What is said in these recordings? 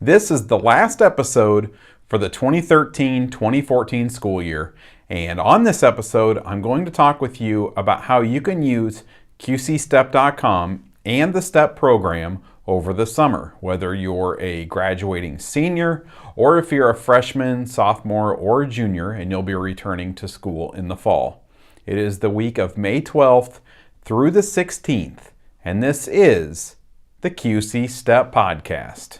This is the last episode for the 2013-2014 school year, and on this episode, I'm going to talk with you about how you can use QCStep.com and the STEP program over the summer, whether you're a graduating senior or if you're a freshman, sophomore, or junior and you'll be returning to school in the fall. It is the week of May 12th through the 16th, and this is the QC Step Podcast.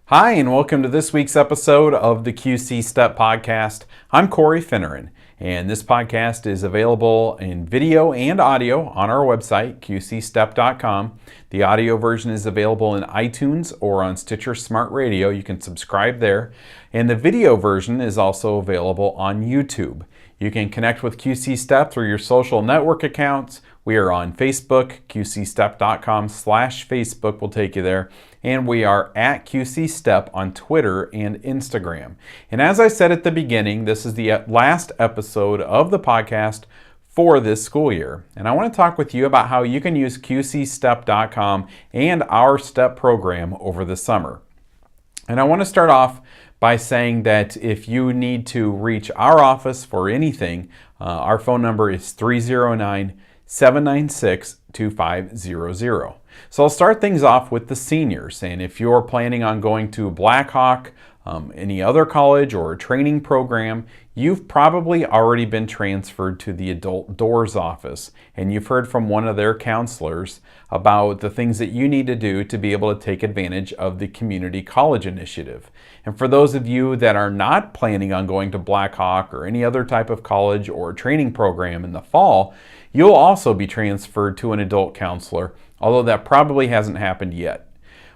Hi, and welcome to this week's episode of the QC Step Podcast. I'm Corey Finneran, and this podcast is available in video and audio on our website, QCStep.com. The audio version is available in iTunes or on Stitcher Smart Radio. You can subscribe there. And the video version is also available on YouTube. You can connect with QC Step through your social network accounts. We are on Facebook, QCStep.com/Facebook will take you there. And we are at QC Step on Twitter and Instagram. And as I said at the beginning, this is the last episode of the podcast for this school year. And I want to talk with you about how you can use QCStep.com and our STEP program over the summer. And I want to start off by saying that if you need to reach our office for anything, our phone number is 309-796-2500. So I'll start things off with the seniors, and if you're planning on going to Blackhawk, any other college or a training program, you've probably already been transferred to the Adult Doors office, and you've heard from one of their counselors about the things that you need to do to be able to take advantage of the Community College Initiative. And for those of you that are not planning on going to Blackhawk or any other type of college or training program in the fall, you'll also be transferred to an adult counselor, although that probably hasn't happened yet.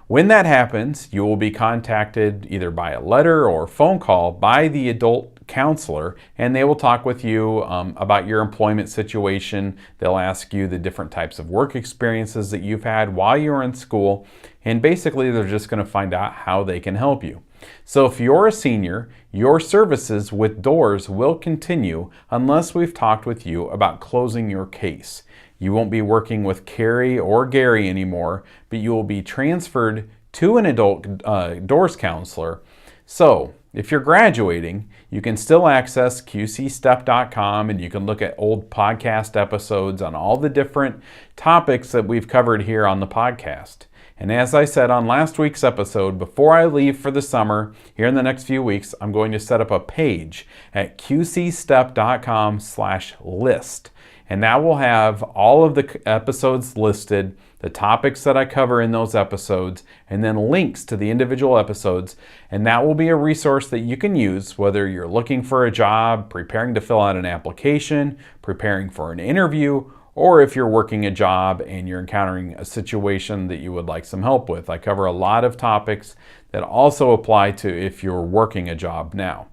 When that happens, you will be contacted either by a letter or phone call by the adult counselor, and they will talk with you about your employment situation. They'll ask you the different types of work experiences that you've had while you were in school, and basically they're just going to find out how they can help you. So if you're a senior, your services with Doors will continue unless we've talked with you about closing your case. You won't be working with Carrie or Gary anymore, but you will be transferred to an adult Doors counselor. So if you're graduating, you can still access QCStep.com and you can look at old podcast episodes on all the different topics that we've covered here on the podcast. And as I said on last week's episode, before I leave for the summer, here in the next few weeks, I'm going to set up a page at QCStep.com/list. And that will have all of the episodes listed, the topics that I cover in those episodes, and then links to the individual episodes. And that will be a resource that you can use whether you're looking for a job, preparing to fill out an application, preparing for an interview, or if you're working a job and you're encountering a situation that you would like some help with. I cover a lot of topics that also apply to if you're working a job now.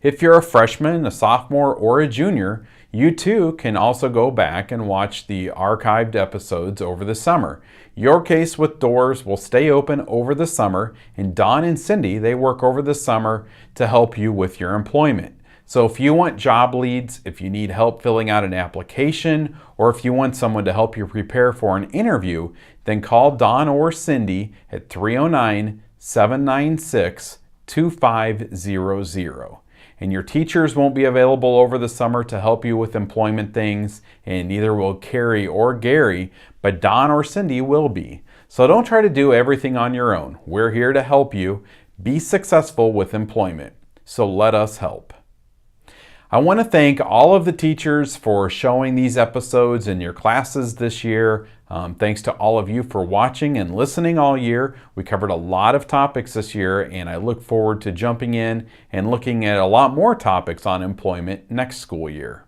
If you're a freshman, a sophomore, or a junior, you too can also go back and watch the archived episodes over the summer. Your case with Doors will stay open over the summer, and Don and Cindy, they work over the summer to help you with your employment. So if you want job leads, if you need help filling out an application, or if you want someone to help you prepare for an interview, then call Don or Cindy at 309-796-2500. And your teachers won't be available over the summer to help you with employment things, and neither will Carrie or Gary, but Don or Cindy will be. So don't try to do everything on your own. We're here to help you be successful with employment. So let us help. I want to thank all of the teachers for showing these episodes in your classes this year. Thanks to all of you for watching and listening all year. We covered a lot of topics this year, and I look forward to jumping in and looking at a lot more topics on employment next school year.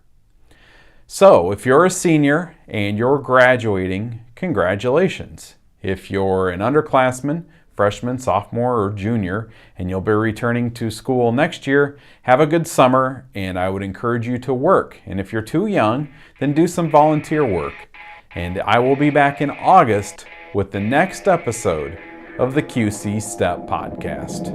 So, if you're a senior and you're graduating, congratulations. If you're an underclassman, freshman, sophomore, or junior, and you'll be returning to school next year, have a good summer, and I would encourage you to work. And if you're too young, then do some volunteer work. And I will be back in August with the next episode of the QC Step Podcast.